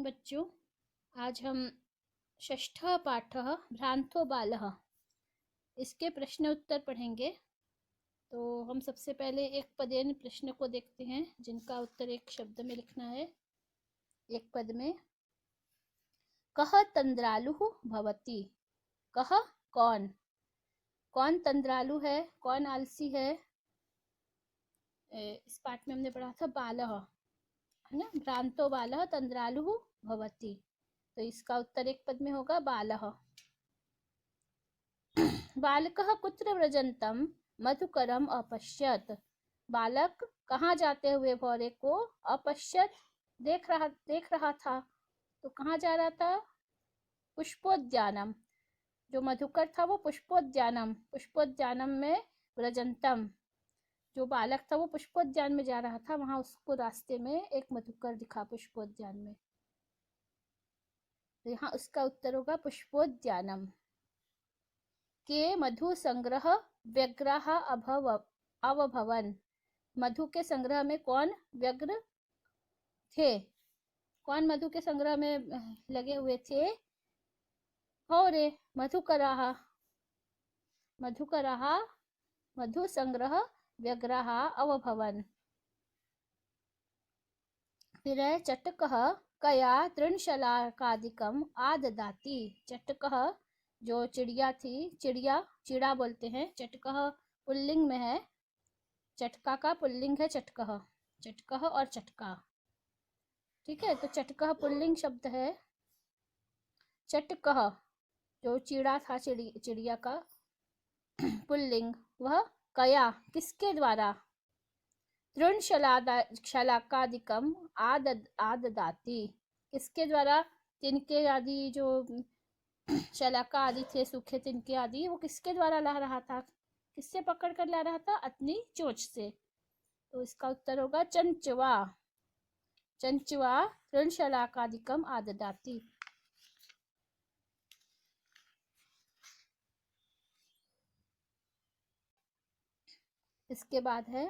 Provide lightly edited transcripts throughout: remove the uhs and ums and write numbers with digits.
Morning बच्चों। आज हम षष्ठः पाठः भ्रांतो बालः इसके प्रश्न उत्तर पढ़ेंगे। तो हम सबसे पहले एक पदेन प्रश्न को देखते हैं जिनका उत्तर एक शब्द में लिखना है। एक पद में कः तंद्रालुः भवति। कः कौन, कौन तंद्रालु है, कौन आलसी है। इस पाठ में हमने पढ़ा था बालः, है ना। भ्रांतो बालः तंद्रालुः भवति, तो इसका उत्तर एक पद में होगा बालः। बालकः कुत्र व्रजन्तं मधुकरम अपश्यत। बालक कहाँ जाते हुए भौरे को अपश्यत देख रहा था। तो कहाँ जा रहा था? पुष्पोद्यानम, जो मधुकर था वो पुष्पोद्यानम में व्रजंतम, जो बालक था वो पुष्पोद्यान में जा रहा था, वहां उसको रास्ते में एक मधुकर दिखा पुष्पोद्यान में। तो यहाँ उसका उत्तर होगा पुष्पोद्यानम। के मधु संग्रह व्यग्राः अभवन। मधु के संग्रह में कौन व्यग्र थे, कौन मधु के संग्रह में लगे हुए थे? हौरे मधुकराः, मधु संग्रह व्यग्राः अभवन। फिर है चटकः कया तृणशलाकादिकम् आददाति। चटकः जो चिड़िया थी, चिड़ा बोलते हैं। चटकः पुल्लिंग में है, चटका का पुल्लिंग है चटकः, चटकः और चटका, ठीक है। तो चटकः पुल्लिंग शब्द है। चटकः जो चिड़ा था, चिड़िया का पुल्लिंग, वह कया किसके द्वारा? तृणशलाकादिकम आददाति, किसके द्वारा? तिनके आदि, जो शलाका आदि थे, सूखे तिनके आदि, वो किसके द्वारा ला रहा था? किससे पकड़ कर ला रहा था? अपनी चोंच से। तो इसका उत्तर होगा चंचवा। चंचवा तृणशलाकादिकम आददाति। इसके बाद है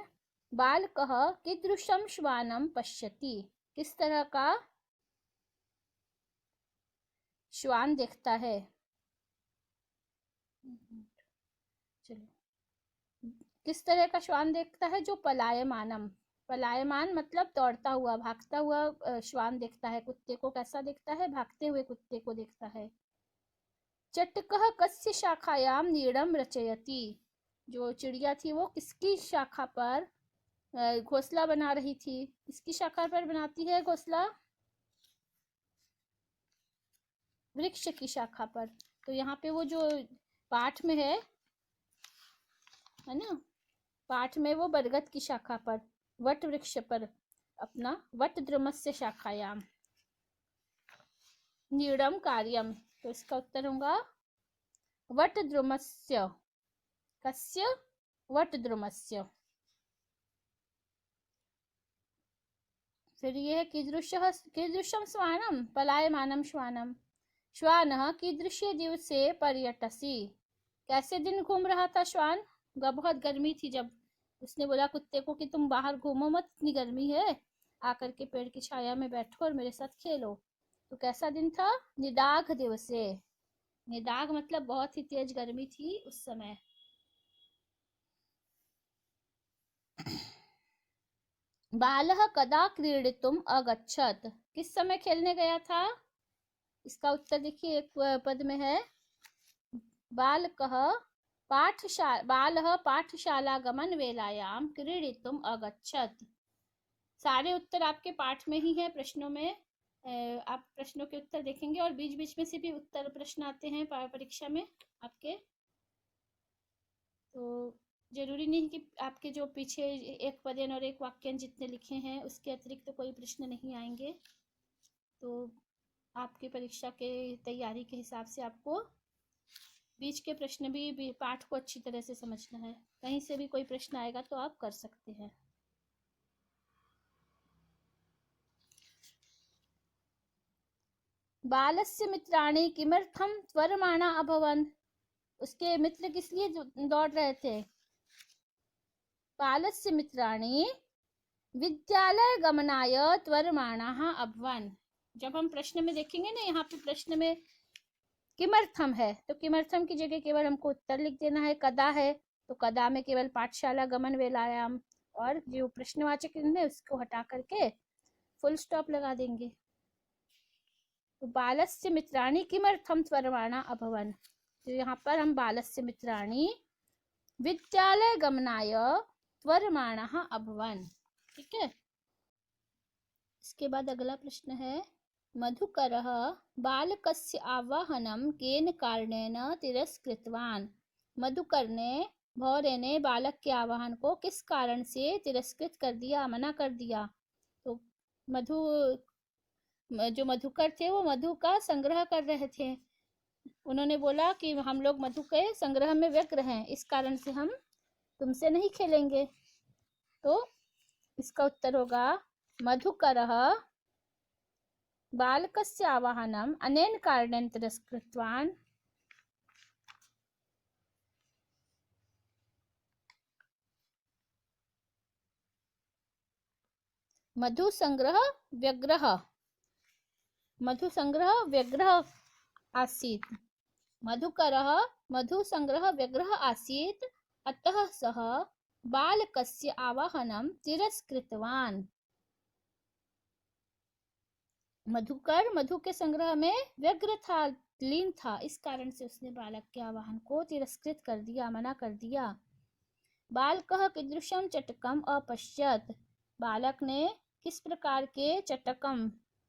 बालकः कीदृशं श्वानं पश्यति। किस तरह का श्वान देखता है? चलो, किस तरह का श्वान देखता है? जो पलायमानम, पलायमान मतलब दौड़ता हुआ, भागता हुआ श्वान देखता है। कुत्ते को कैसा देखता है? भागते हुए कुत्ते को देखता है। चटकः कस्य शाखायां नीडम रचयति। जो चिड़िया थी वो किसकी शाखा पर घोंसला बना रही थी? किसकी शाखा पर बनाती है घोंसला? वृक्ष की शाखा पर। तो यहाँ पे वो जो पाठ में है ना, पाठ में वो बरगद की शाखा पर, वट वृक्ष पर अपना वट द्रुमस्य शाखायाम नीडम कार्यम। तो इसका उत्तर होगा वट द्रुमस्य। कस्य? वट द्रुमस्य। फिर ये है कीदृशं श्वानम पलायमानम श्वानम। श्वानः कीदृशे दिवसे पर्यटसि। कैसे दिन घूम रहा था श्वान? बहुत गर्मी थी, जब उसने बोला कुत्ते को कि तुम बाहर घूमो मत, इतनी गर्मी है, आकर के पेड़ की छाया में बैठो और मेरे साथ खेलो। तो कैसा दिन था? निदाघ दिवसे। निदाघ मतलब बहुत ही तेज गर्मी थी उस समय। बालः कदा क्रीडितुम अगच्छत। किस समय खेलने गया था? इसका उत्तर देखिए एक पद में है बालकः बालः पाठशाला गमन वेलायाम क्रीडितुम अगच्छत। सारे उत्तर आपके पाठ में ही है, प्रश्नों में। आप प्रश्नों के उत्तर देखेंगे और बीच बीच में से भी उत्तर प्रश्न आते हैं परीक्षा में आपके। तो जरूरी नहीं कि आपके जो पीछे एक पदेन और एक वाक्यांश जितने लिखे हैं उसके अतिरिक्त तो कोई प्रश्न नहीं आएंगे। तो आपके परीक्षा के तैयारी के हिसाब से आपको बीच के प्रश्न भी पाठ को अच्छी तरह से समझना है। कहीं से भी कोई प्रश्न आएगा तो आप कर सकते हैं। बालस्य मित्राणि किमर्थम त्वरमाणा अभवन्। उसके मित्र किस लिए दौड़ रहे थे? बालस्य मित्राणि विद्यालय गमनाय त्वरमाणाः अभवन्। जब हम प्रश्न में देखेंगे ना, यहाँ पे प्रश्न में किमर्थम है, तो किमर्थम की जगह केवल हमको उत्तर लिख देना है। कदा है तो कदा में केवल पाठशाला गमन वेलायाम, और जो प्रश्नवाचक चिन्ह है उसको हटा करके फुल स्टॉप लगा देंगे। तो बालस्य मित्राणि किमर्थम त्वरमाणा अभवन्, तो यहाँ पर हम बालस्य मित्राणि विद्यालय गमनाय त्वरमाणः अभवन्। ठीक है। इसके बाद अगला प्रश्न है, मधुकरः बालकस्य आवाहनं केन कारणेन तिरस्कृतवान्। मधुकर ने, भौरे ने बालक के आवाहन को किस कारण से तिरस्कृत कर दिया, मना कर दिया। तो जो मधुकर थे वो मधु का संग्रह कर रहे थे। उन्होंने बोला कि हम लोग मधु के संग्रह में व्यग्र हैं, इस कारण से हम तुमसे नहीं खेलेंगे। तो इसका उत्तर होगा मधुकरः बालकस्य आवाहनम् अनेन कारणेन तिरस्कृतवान्। मधु संग्रह व्यग्रः आसीत्। मधुकरः मधु संग्रह व्यग्रः आसीत्, अतः सः बालकस्य आवाहनं तिरस्कृतवान्। मधुकर मधु के संग्रह में व्यग्र था, लीन था, इस कारण से उसने बालक के आवाहन को तिरस्कृत कर दिया, मना कर दिया। बालकः कीदृशं चटकम् अपश्यत्। बालक ने किस प्रकार के चटकम,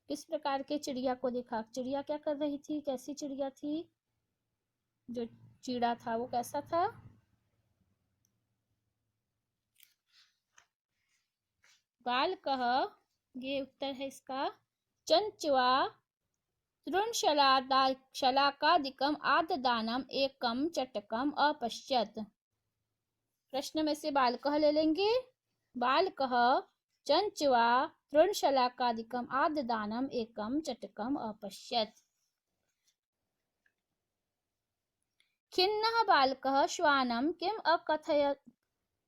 किस प्रकार के चिड़िया को देखा। चिड़िया क्या कर रही थी, कैसी चिड़िया थी, जो चीड़ा था वो कैसा था। बालकः, ये उत्तर है इसका, चंचवा तृणशलाकादिकम् आददानम् एकं चटकम् अपश्यत्। प्रश्न में से बालकः ले लेंगे। बालकः चंचवा तृणशलाकादिकम् आददानम् एकं चटकम् अपश्यत्। खिन्नः बालकः श्वानं किम् अकथयत्।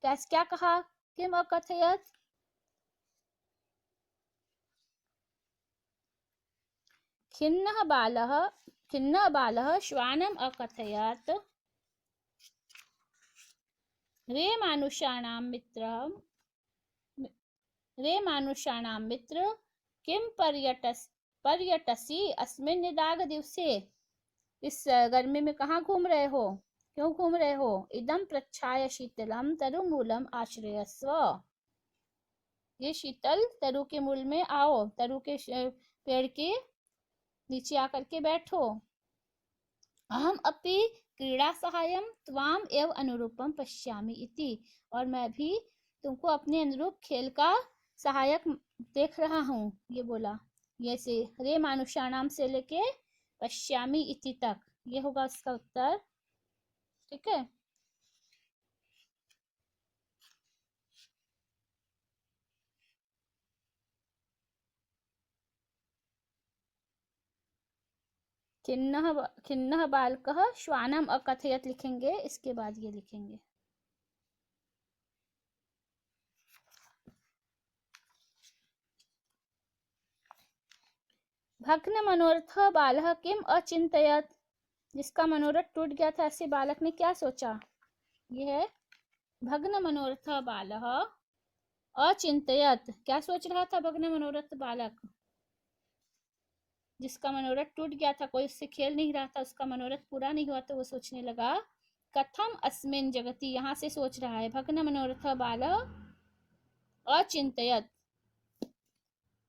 क्या कहा, किम् अकथयत्। खिन्नः बालः श्वानम् अकथयत्, रे मानुषाणां मित्र किं पर्यटसि अस्मिन् निदाग दिवसे। इस गर्मी में कहाँ घूम रहे हो, क्यों घूम रहे हो। इदं प्रच्छाय शीतलम तरुमूलम आश्रयस्व। ये शीतल तरु के मूल में आओ, तरु के पेड़ के नीचे आकर के बैठो। अहम अपि क्रीड़ा सहायम त्वाम एव अनुरूपम पश्यामि इति, और मैं भी तुमको अपने अनुरूप खेल का सहायक देख रहा हूँ, ये बोला। ये से रे मानुषाणाम से लेके पश्यामि इति तक, ये होगा इसका उत्तर। ठीक है। खिन्नः बालकः श्वानम अकथयत लिखेंगे, इसके बाद ये लिखेंगे। भग्न मनोरथ बालः किम अचिंतयत। जिसका मनोरथ टूट गया था, ऐसे बालक ने क्या सोचा। यह है भग्न मनोरथ बालः अचिंतयत। क्या सोच रहा था भग्न मनोरथ बालक, जिसका मनोरथ टूट गया था, कोई उससे खेल नहीं रहा था, उसका मनोरथ पूरा नहीं हुआ, तो वो सोचने लगा कथम अस्मिन जगति। यहाँ से सोच रहा है भग्न मनोरथ बालः अचिंतयत,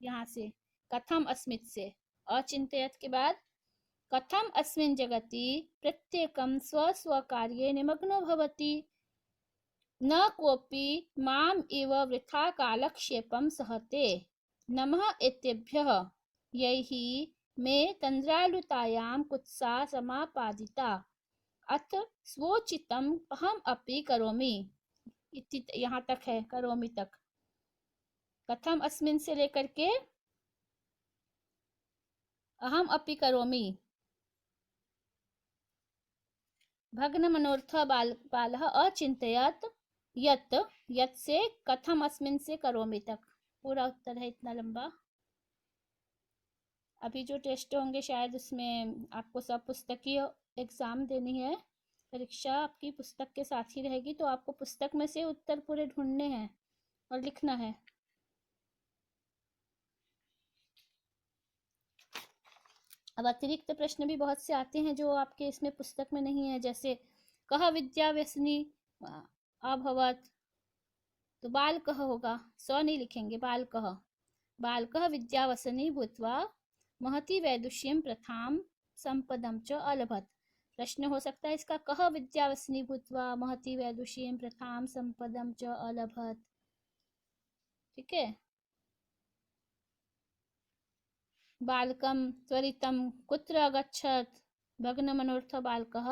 यहाँ से कथम अस्मित से अचिंतयत के बाद कथम अस्मिन जगति प्रत्येकं स्व स्व कार्ये निमग्नो भवति, न कोऽपि माम इव वृथा कालक्षेपं सहते। नमः एतेभ्यः यैः मे तन्द्रालुतायां कुत्सा समापादिता, अथ स्वोचितम् अहम अपि करोमि। यहाँ तक है, करोमि तक। कथम अस्मिन से लेकर के अहम अपि करोमि। भग्न मनोरथ बालः अचिंतयत, यत से कथम अस्मिन से करोमि तक, पूरा उत्तर है इतना लंबा। अभी जो टेस्ट होंगे शायद उसमें आपको सब पुस्तकीय एग्ज़ाम देनी है, परीक्षा आपकी पुस्तक के साथ ही रहेगी, तो आपको पुस्तक में से उत्तर पूरे ढूंढने हैं और लिखना है। अब अतिरिक्त प्रश्न भी बहुत से आते हैं जो आपके इसमें पुस्तक में नहीं है, जैसे कह विद्या व्यसनी अभवत, तो बाल कह होगा, स नहीं लिखेंगे, बाल कह। बाल कह विद्यावसनी भूत्वा महति वैदुष्यम प्रथाम संपदम च अलभत। प्रश्न हो सकता है इसका, कह विद्यावसनी भूत्वा महति वैदुष्यम प्रथाम संपदम च अलभत। ठीक है। बालकम त्वरितम कुत्र अगच्छत भग्नमनोर्थ बालकः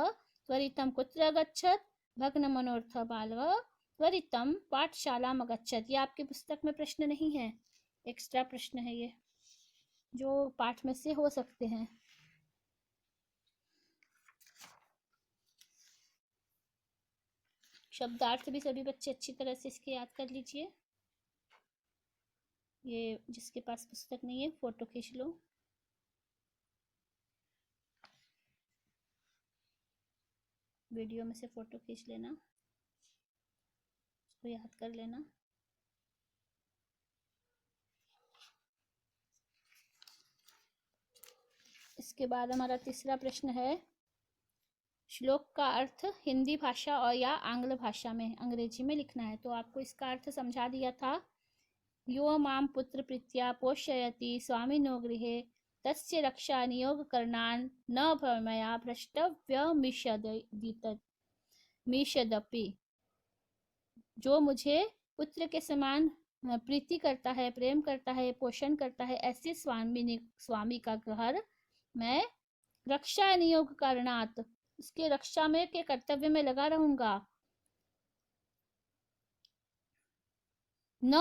त्वरितम कुत्र अगच्छत भग्नमनोर्थ बालकः त्वरितम पाठशालाम अगच्छत। ये आपकी पुस्तक में प्रश्न नहीं है, एक्स्ट्रा प्रश्न है ये, जो पाठ में से हो सकते हैं। शब्दार्थ भी सभी बच्चे अच्छी तरह से इसके याद कर लीजिए। ये जिसके पास पुस्तक नहीं है फोटो खींच लो, वीडियो में से फोटो खींच लेना, उसको याद कर लेना। इसके बाद हमारा तीसरा प्रश्न है, श्लोक का अर्थ हिंदी भाषा और या आंग्ल भाषा में, अंग्रेजी में लिखना है। तो आपको इसका अर्थ समझा दिया था, यो माम पुत्र प्रीत्या पोषयति स्वामिनो गृहे तस्य रक्षा नियोग करणान न भ्रमया भ्रष्टव्यमिषदपि। जो मुझे पुत्र के समान प्रीति करता है, प्रेम करता है, पोषण करता है, ऐसे स्वामी का घर मैं रक्षा नियोग करणात, उसके रक्षा में के कर्तव्य में लगा रहूंगा। न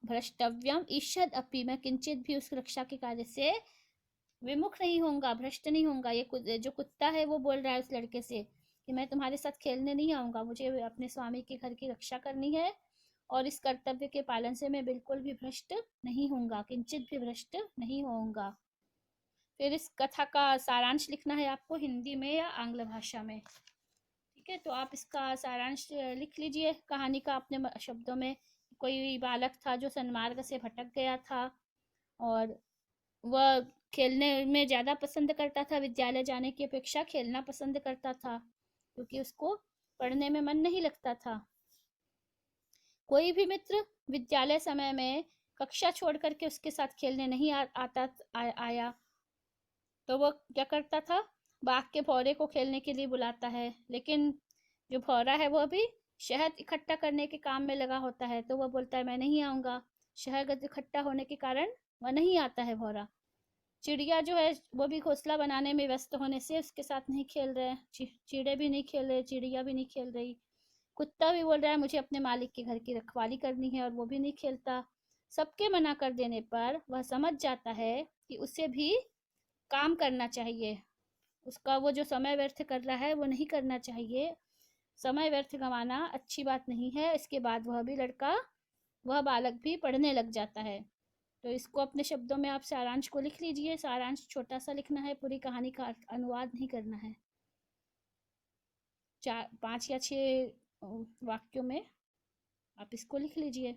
भ्रष्टव्यम ईषद अपि, मैं किंचित भी उस रक्षा के कार्य से विमुख नहीं होऊंगा, भ्रष्ट नहीं होऊंगा। ये जो कुत्ता है वो बोल रहा है उस लड़के से कि मैं तुम्हारे साथ खेलने नहीं आऊंगा, मुझे अपने स्वामी के घर की रक्षा करनी है और इस कर्तव्य के पालन से मैं बिल्कुल भी भ्रष्ट नहीं होऊंगा, किंचित भी भ्रष्ट नहीं होऊंगा। फिर इस कथा का सारांश लिखना है आपको हिंदी में या आंग्ल भाषा में। ठीक है, तो आप इसका सारांश लिख लीजिए कहानी का अपने शब्दों में। कोई बालक था जो सन्मार्ग से भटक गया था और वह खेलने में ज़्यादा पसंद करता था, विद्यालय जाने की अपेक्षा खेलना पसंद करता था, क्योंकि उसको पढ़ने में मन नहीं लगता था। कोई भी मित्र विद्यालय समय में कक्षा छोड़ करके उसके साथ खेलने नहीं आया तो वो क्या करता था, बाघ के भौरे को खेलने के लिए बुलाता है, लेकिन जो भौरा है वो भी शहद इकट्ठा करने के काम में लगा होता है, तो वह बोलता है मैं नहीं आऊँगा। शहद इकट्ठा होने के कारण वह नहीं आता है भौरा। चिड़िया जो है वो भी घोंसला बनाने में व्यस्त होने से उसके साथ नहीं खेल रहे, चिड़े भी नहीं खेल रहे, चिड़िया भी नहीं खेल रही। कुत्ता भी बोल रहा है मुझे अपने मालिक के घर की रखवाली करनी है और वो भी नहीं खेलता। सबके मना कर देने पर वह समझ जाता है कि उसे भी काम करना चाहिए, उसका वो जो समय व्यर्थ कर रहा है वो नहीं करना चाहिए, समय व्यर्थ गंवाना अच्छी बात नहीं है। इसके बाद वह बालक भी पढ़ने लग जाता है। तो इसको अपने शब्दों में आप सारांश को लिख लीजिए। सारांश छोटा सा लिखना है, पूरी कहानी का अनुवाद नहीं करना है। 5 या 6 वाक्यों में आप इसको लिख लीजिए।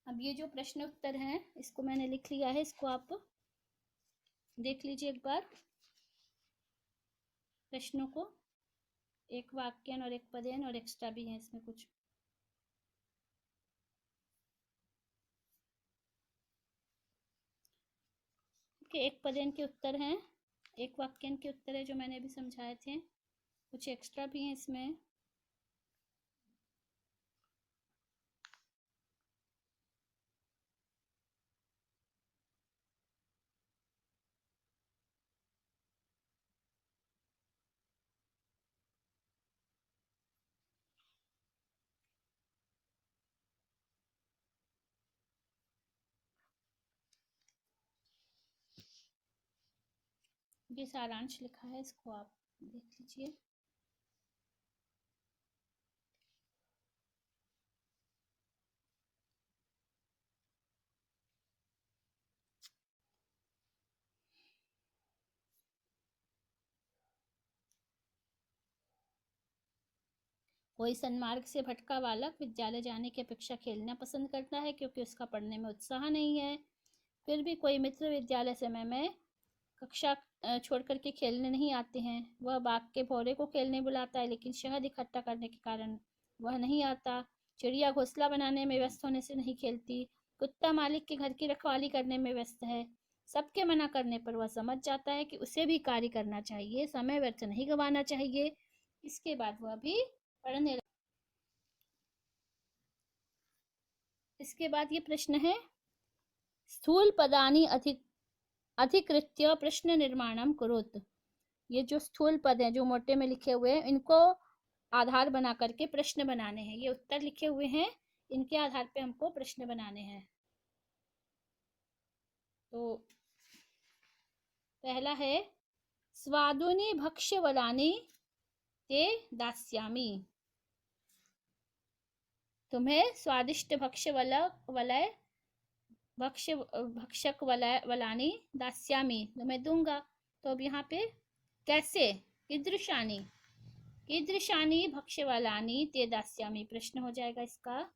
अब ये जो प्रश्न उत्तर हैं इसको मैंने लिख लिया है, इसको आप देख लीजिए एक बार प्रश्नों को। एक वाक्यन और एक पदेन और एक्स्ट्रा भी है इसमें कुछ। एक पदेन के उत्तर हैं, एक वाक्यन के उत्तर है जो मैंने अभी समझाए थे, कुछ एक्स्ट्रा भी हैं इसमें। ये सारांश लिखा है, इसको आप देख लीजिए। कोई सन्मार्ग से भटका बालक विद्यालय जाने की अपेक्षा खेलना पसंद करता है क्योंकि उसका पढ़ने में उत्साह नहीं है। फिर भी कोई मित्र विद्यालय समय में कक्षा छोड़ करके खेलने नहीं आते हैं। वह बाग के भौरे को खेलने बुलाता है लेकिन शहद इकट्ठा करने के कारण वह नहीं आता। चिड़िया घोंसला बनाने में व्यस्त होने से नहीं खेलती। कुत्ता मालिक के घर की रखवाली करने में व्यस्त है। सबके मना करने पर वह समझ जाता है कि उसे भी कार्य करना चाहिए, समय व्यर्थ नहीं गंवाना चाहिए। इसके बाद वह भी पढ़ने। इसके बाद ये प्रश्न है, स्थूल पदानि अधिकृत्य प्रश्न निर्माणम कुरुत। ये जो स्थूल पद हैं जो मोटे में लिखे हुए हैं, इनको आधार बना करके प्रश्न बनाने हैं। ये उत्तर लिखे हुए हैं, इनके आधार पे हमको प्रश्न बनाने हैं। तो पहला है, स्वादुनि भक्ष्य वलानि ते दास्यामि। तुम्हें स्वादिष्ट भक्षक वलानि दास्यामि, तुम्हें दूंगा। तो अब यहाँ पे कैसे, कीदृशानि भक्ष्य वलानि ते दास्यामि प्रश्न हो जाएगा इसका।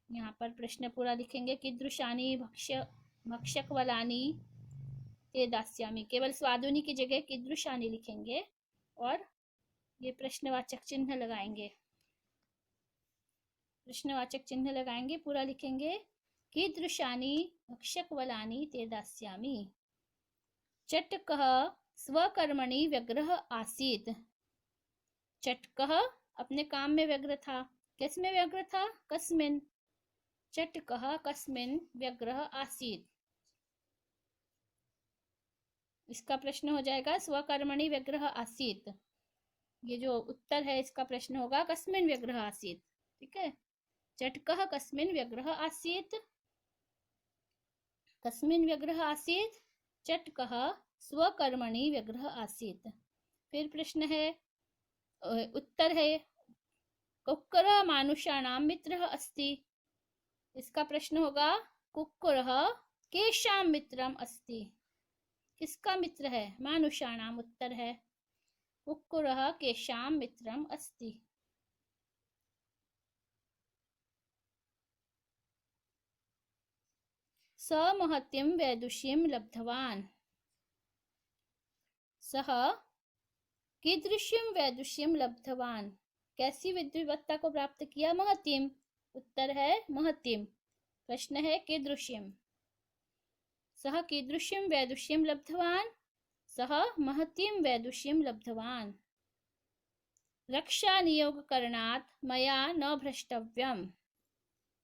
यहाँ पर प्रश्न पूरा लिखेंगे, कीदृशानि भक्षक वलानि ते दास्यामि, केवल स्वादुनि की जगह कीदृशानि लिखेंगे और ये प्रश्नवाचक चिन्ह लगाएंगे। प्रश्नवाचक चिन्ह लगाएंगे, पूरा लिखेंगे, कीदृशानि भक्षक वलानि ते दास्यामि। चटकः स्वकर्मणि व्यग्रः आसीत्। चटकः अपने काम में व्यग्र था। किस में व्यग्र था? कस्मिन्। चटकः कस्मिन् व्यग्रः आसीत्। इसका प्रश्न हो जाएगा स्वकर्मणि व्यग्रः आसीत्। ये जो उत्तर है इसका प्रश्न होगा कस्मिन् व्यग्रः आसीत्। ठीक है, चटकः कस्मिन् व्यग्रः आसीत्, कस्मिन् व्यग्रः आसीत्, चटकः स्वकर्मणि व्यग्रः आसीत्। फिर प्रश्न है, उत्तर है, कुक्कुरः मानुषाणां मित्रः अस्ति। इसका प्रश्न होगा, कुक्कुरः केषां मित्रम् अस्ति, किसका मित्र है? मानुषाणां। उत्तर है, कुक्कुरः केषां मित्रम् अस्ति। स महतीं वैदुषीं लब्धवान्। सः कीदृशीं वैदुषीं लब्धवान्, कैसी विद्वत्ता को प्राप्त किया? महतीं। उत्तर है महतीं। प्रश्न है कीदृशीं। सः कीदृशीं वैदुषीं लब्धवान्, सः महतीं वैदुषीं लब्धवान्। रक्षा नियोग करणात् मया न भ्रष्टव्यम्।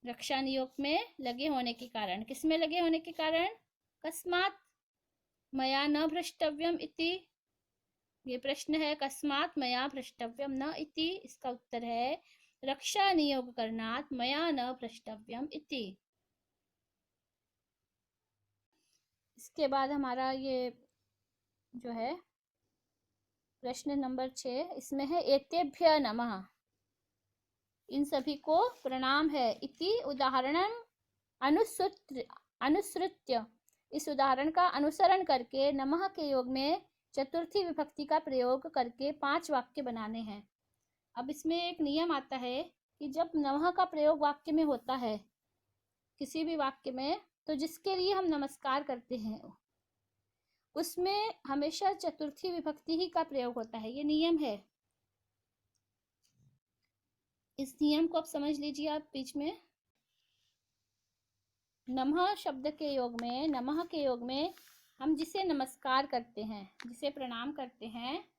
रक्षा नियोग में लगे होने के कारण, किसमें लगे होने के कारण? कस्मात् मया न भ्रष्टव्यम इति। ये प्रश्न है, कस्मात् मया भ्रष्टव्यम न इति। इसका उत्तर है, रक्षा नियोग करणात् मया न भ्रष्टव्यम इति। इसके बाद हमारा ये जो है प्रश्न नंबर 6, इसमें है, एतेभ्य नमः, इन सभी को प्रणाम है। इति उदाहरणं अनुसृत्य, इस उदाहरण का अनुसरण करके नमः के योग में चतुर्थी विभक्ति का प्रयोग करके 5 वाक्य बनाने हैं। अब इसमें एक नियम आता है कि जब नमः का प्रयोग वाक्य में होता है, किसी भी वाक्य में, तो जिसके लिए हम नमस्कार करते हैं उसमें हमेशा चतुर्थी विभक्ति ही का प्रयोग होता है। ये नियम है। इस नियम को आप समझ लीजिए। आप बीच में नमः शब्द के योग में, नमः के योग में हम जिसे नमस्कार करते हैं, जिसे प्रणाम करते हैं,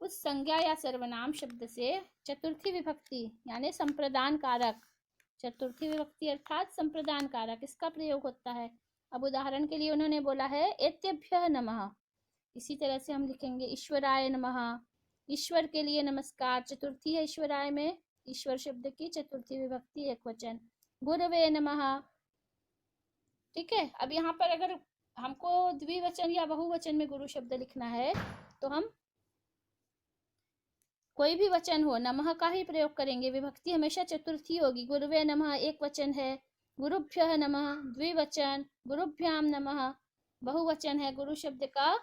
उस संज्ञा या सर्वनाम शब्द से चतुर्थी विभक्ति यानी संप्रदान कारक, चतुर्थी विभक्ति अर्थात संप्रदान कारक, इसका प्रयोग होता है। अब उदाहरण के लिए उन्होंने बोला है, एतेभ्यः नमः। इसी तरह से हम लिखेंगे, ईश्वराय नमः, ईश्वर के लिए नमस्कार, चतुर्थी है ईश्वराय में, ईश्वर शब्द की चतुर्थी विभक्ति एकवचन। गुरवे नमः। ठीक है, अब यहाँ पर अगर हमको द्विवचन या बहुवचन में गुरु शब्द लिखना है तो हम कोई भी वचन हो, नमः का ही प्रयोग करेंगे। विभक्ति हमेशा चतुर्थी होगी। गुरुवे नमः एक वचन है, गुरुभ्यः नमः द्विवचन, गुरुभ्याम नमः बहुवचन है। गुरु शब्द का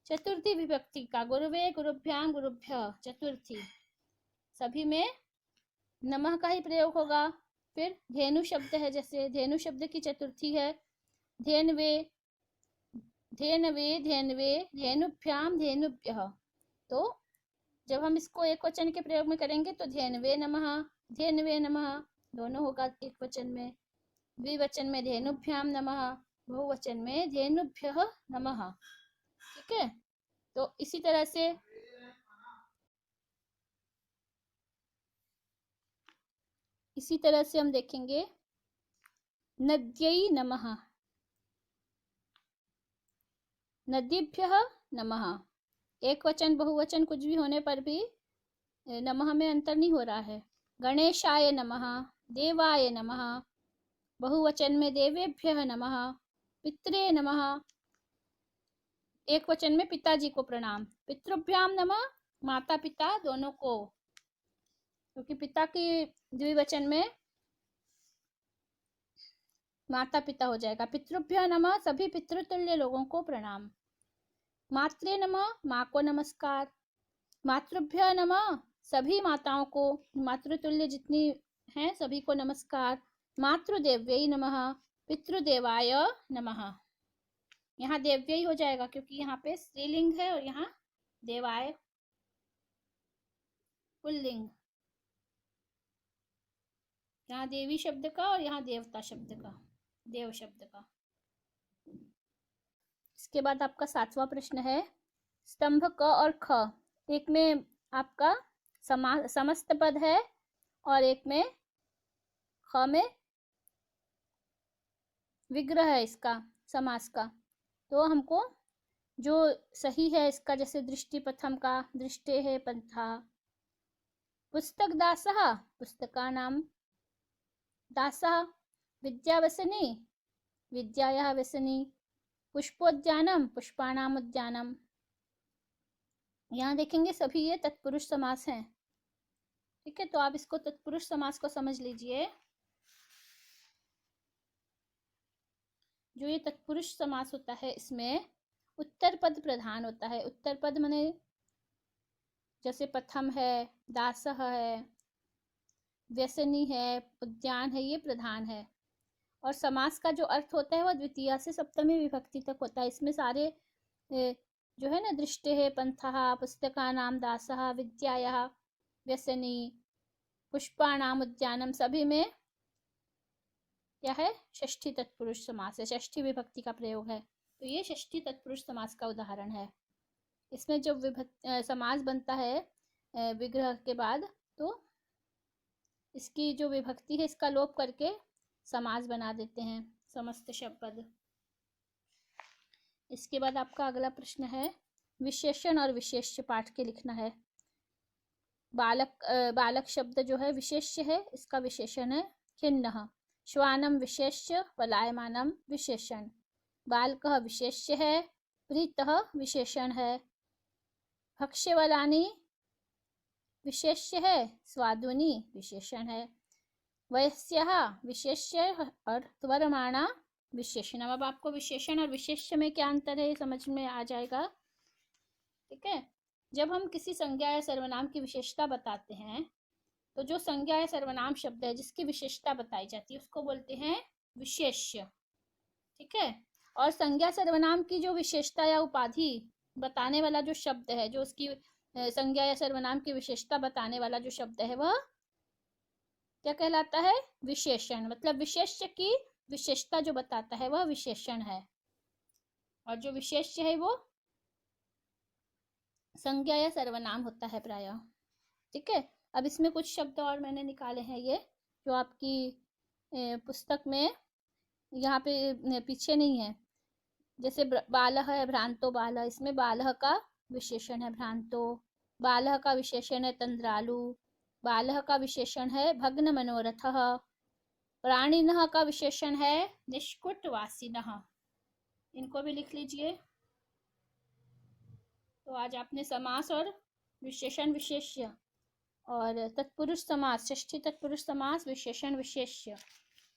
चतुर्थी विभक्ति का, गुरुवे, गुरुभ्याम, गुरुभ्यः चतुर्थी, सभी में नमः का ही प्रयोग होगा। फिर धेनु शब्द है, जैसे धेनु शब्द की चतुर्थी है धेनवे, धेनवे धेनवे, धेनुभ्याम धेनुभ्यः। तो जब हम इसको एक वचन के प्रयोग में करेंगे तो धेनवे नमः, धेनवे नमः दोनों होगा एक वचन में। द्विवचन में धेनुभ्याम नमः, बहुवचन में धेनुभ्यः नमः। ठीक है, तो इसी तरह से हम देखेंगे नद्यै नमः, नदीभ्यः नमः। एक वचन बहुवचन कुछ भी होने पर भी नमः में अंतर नहीं हो रहा है। गणेशाय नमः, देवाय नमः, बहुवचन में देवेभ्यः नमः, पित्रे नमः, एक वचन में पिताजी को प्रणाम, पितृभ्याम नमः, माता पिता दोनों को, क्योंकि पिता की द्विवचन में माता पिता हो जाएगा। पितृभ्य नमः, सभी पितृतुल्य लोगों को प्रणाम। मात्रे नमः, माँ को नमस्कार। मातृभ्य नमः, सभी माताओं को, मातृतुल्य जितनी हैं सभी को नमस्कार। मातृदेव्यै नमः, पितृदेवाय नमः। यहाँ देव्यै हो जाएगा क्योंकि यहाँ पे स्त्रीलिंग है और यहाँ देवाय पुल्लिंग। यहाँ देवी शब्द का और यहाँ देवता शब्द का, देव शब्द का। इसके बाद आपका 7वां प्रश्न है, स्तंभ क और ख, एक में आपका समस्त पद है और एक में ख में विग्रह है इसका समास का। तो हमको जो सही है इसका, जैसे दृष्टि प्रथम का दृष्टे है पंथा, पुस्तक दासः पुस्तकानां दासः, विद्यावसनी विद्यायाः वसनी, पुष्पोद्यानम पुष्पाणाम उद्यानम। यहाँ देखेंगे सभी ये तत्पुरुष समास हैं। ठीक है, तो आप इसको तत्पुरुष समास को समझ लीजिए। जो ये तत्पुरुष समास होता है इसमें उत्तर पद प्रधान होता है। उत्तर पद माने जैसे प्रथम है, दासः है, व्यसनी है, उद्यान है, ये प्रधान है। और समास का जो अर्थ होता है वह द्वितीया से सप्तमी विभक्ति तक होता है। इसमें सारे जो है ना, दृष्टे है पंथः, पुस्तकानां दासः, विद्यायाः व्यसनी, पुष्पाणाम उद्यानम, सभी में क्या है, षष्ठी तत्पुरुष समास है, षष्ठी विभक्ति का प्रयोग है। तो ये षष्ठी तत्पुरुष समास का उदाहरण है। इसमें जो समास बनता है विग्रह के बाद, तो इसकी जो विभक्ति है इसका लोप करके समास बना देते हैं, समस्त शब्द। इसके बाद आपका अगला प्रश्न है, विशेषण और विशेष्य पाठ के लिखना है। बालक शब्द जो है विशेष्य है, इसका विशेषण है खिन्नः। श्वानम विशेष्य, पलायमानम विशेषण। बालकः विशेष्य है, प्रीतः विशेषण है। भक्ष्यवलानि विशेष्य है, स्वादुनि विशेषण है। वयस्यः विशेष्य और त्वरमाणा विशेषण। अब आपको विशेषण और विशेष्य में क्या अंतर है ये समझ में आ जाएगा। ठीक है, जब हम किसी संज्ञा या सर्वनाम की विशेषता बताते हैं तो जो संज्ञा या सर्वनाम शब्द है जिसकी विशेषता बताई जाती है उसको बोलते हैं विशेष्य। ठीक है, और संज्ञा सर्वनाम की जो विशेषता या उपाधि बताने वाला जो शब्द है, जो उसकी संज्ञा या सर्वनाम की विशेषता बताने वाला जो शब्द है वह क्या कहलाता है, विशेषण। मतलब विशेष्य की विशेषता जो बताता है वह विशेषण है, और जो विशेष्य है वो संज्ञा या सर्वनाम होता है प्रायः। ठीक है, अब इसमें कुछ शब्द और मैंने निकाले हैं, ये जो आपकी पुस्तक में यहाँ पे पीछे नहीं है। जैसे बालः है, भ्रांतो बालः, इसमें बालः का विशेषण है भ्रांतो, बालः का विशेषण है तंद्रालु, बालः का विशेषण है भग्न मनोरथः, प्राणिनः का विशेषण है निष्कुटवासिनः। इनको भी लिख लीजिए। तो आज आपने समास और विशेषण विशेष्य और तत्पुरुष समास, षष्ठी तत्पुरुष समास, विशेषण विशेष्य,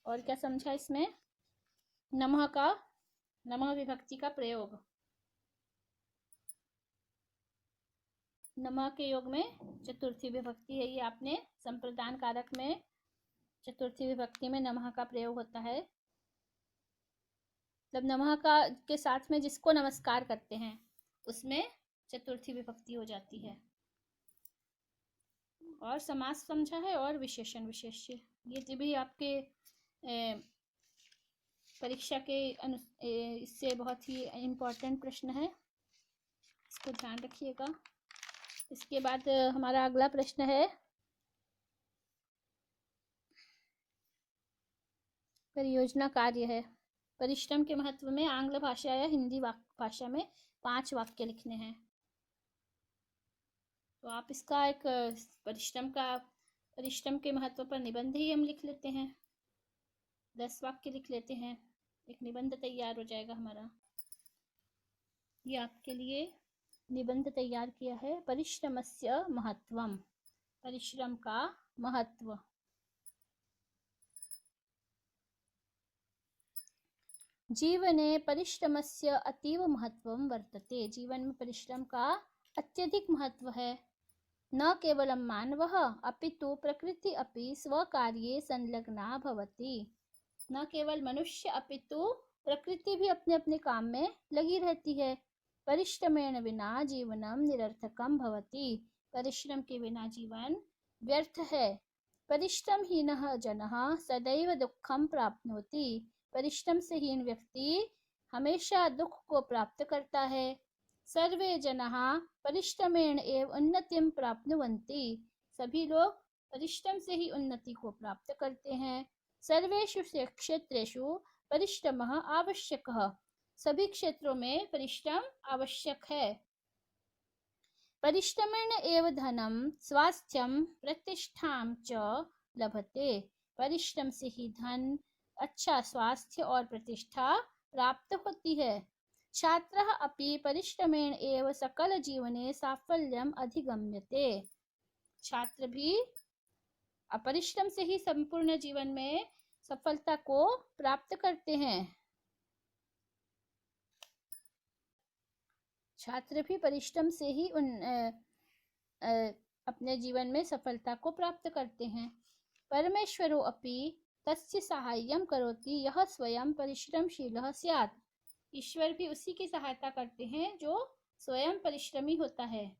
और क्या समझा इसमें, नमः विभक्ति का प्रयोग। नमः के योग में चतुर्थी विभक्ति है, ये आपने संप्रदान कारक में चतुर्थी विभक्ति में नमः का प्रयोग होता है। मतलब नमः का के साथ में जिसको नमस्कार करते हैं उसमें चतुर्थी विभक्ति हो जाती है। और समास समझा है और विशेषण विशेष्य, ये भी आपके परीक्षा के इससे बहुत ही इम्पोर्टेंट प्रश्न है, इसको ध्यान रखिएगा। इसके बाद हमारा अगला प्रश्न है परियोजना कार्य है। परिश्रम के महत्व में आंग्ल भाषा या हिंदी भाषा में 5 वाक्य लिखने हैं। तो आप इसका एक परिश्रम के महत्व पर निबंध ही हम लिख लेते हैं, 10 वाक्य लिख लेते हैं, एक निबंध तैयार हो जाएगा हमारा। ये आपके लिए निबंध तैयार किया है, परिश्रमस्य महत्वम, परिश्रम का महत्व। जीवने परिश्रमस्य अतीव महत्वं वर्तते, जीवन में परिश्रम का अत्यधिक महत्व है। न केवलं मानवः अपितु प्रकृति अपि स्वकार्ये संलग्ना भवति, न केवल मनुष्य अपितु प्रकृति भी अपने अपने काम में लगी रहती है। परिश्रमेण विना जीवनम निरर्थकम भवति, परिश्रम के बिना जीवन व्यर्थ है। परिश्रमहीनः जनः सदैव दुःखं प्राप्नोति, परिश्रम से हीन व्यक्ति हमेशा दुख को प्राप्त करता है। सर्वे जनाः परिश्रमेण एव उन्नतिं प्राप्नुवन्ति, सभी लोग परिश्रम से ही उन्नति को प्राप्त करते हैं। सर्वेषु क्षेत्रेषु परिश्रमः आवश्यकः, सभी क्षेत्रों में परिश्रम आवश्यक है। परिश्रमेण एव धनं स्वास्थ्यं प्रतिष्ठां च लभते, परिश्रम से ही धन, अच्छा स्वास्थ्य और प्रतिष्ठा प्राप्त होती है। छात्रः अपि परिश्रमेण एव सकल जीवने साफल्यम अधिगम्यते, छात्र भी परिश्रम से ही संपूर्ण जीवन में सफलता को प्राप्त करते हैं। छात्र भी परिश्रम से ही अपने जीवन में सफलता को प्राप्त करते हैं। परमेश्वरो अपि तस्य साहाय्यं करोति यः स्वयं परिश्रमशीलः स्यात्, ईश्वर भी उसी की सहायता करते हैं जो स्वयं परिश्रमी होता है।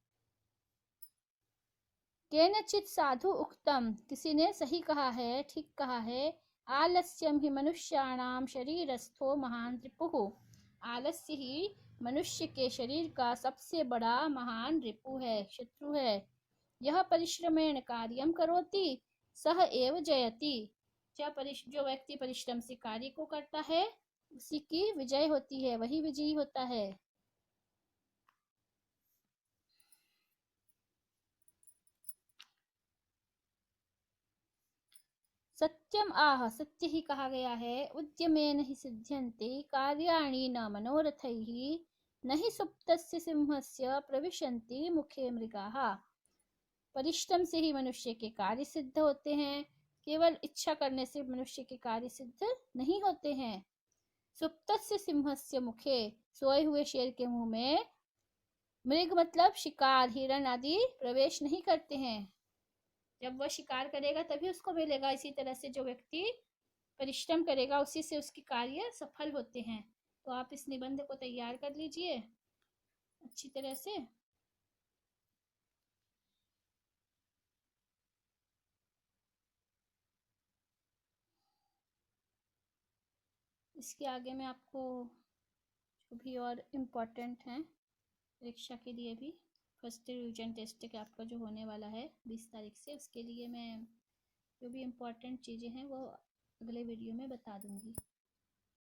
केनचित् साधु उक्तम, किसी ने सही कहा है, ठीक कहा है, आलस्यम ही मनुष्याणाम शरीरस्थो महान रिपुः, आलस्य ही मनुष्य के शरीर का सबसे बड़ा महान रिपु है, शत्रु है। यह परिश्रमेण कार्यम करोति सह एव जयति, जो व्यक्ति परिश्रम से कार्य को करता है उसी की विजय होती है, वही विजयी होता है। सत्यम आह, सत्य ही कहा गया है। उद्यमेन ही सिद्ध्यन्ते कार्याणि न मनोरथैः, नहि सुप्तस्य सिंहस्य प्रविशन्ति मुखे मृगाः, परिश्रम से ही मनुष्य के कार्य सिद्ध होते हैं, केवल इच्छा करने से मनुष्य के कार्य सिद्ध नहीं होते हैं। सुप्तस्य सिंहस्य मुखे, सोए हुए शेर के मुंह में मृग मतलब शिकार, हिरण आदि प्रवेश नहीं करते हैं। जब वह शिकार करेगा तभी उसको मिलेगा। इसी तरह से जो व्यक्ति परिश्रम करेगा उसी से उसके कार्य सफल होते हैं। तो आप इस निबंध को तैयार कर लीजिए अच्छी तरह से। इसके आगे में आपको जो भी और इम्पोर्टेंट हैं परीक्षा के लिए भी, फर्स्ट रिवीजन टेस्ट का आपका जो होने वाला है 20 तारीख से, उसके लिए मैं जो भी इम्पोर्टेंट चीज़ें हैं वो अगले वीडियो में बता दूंगी।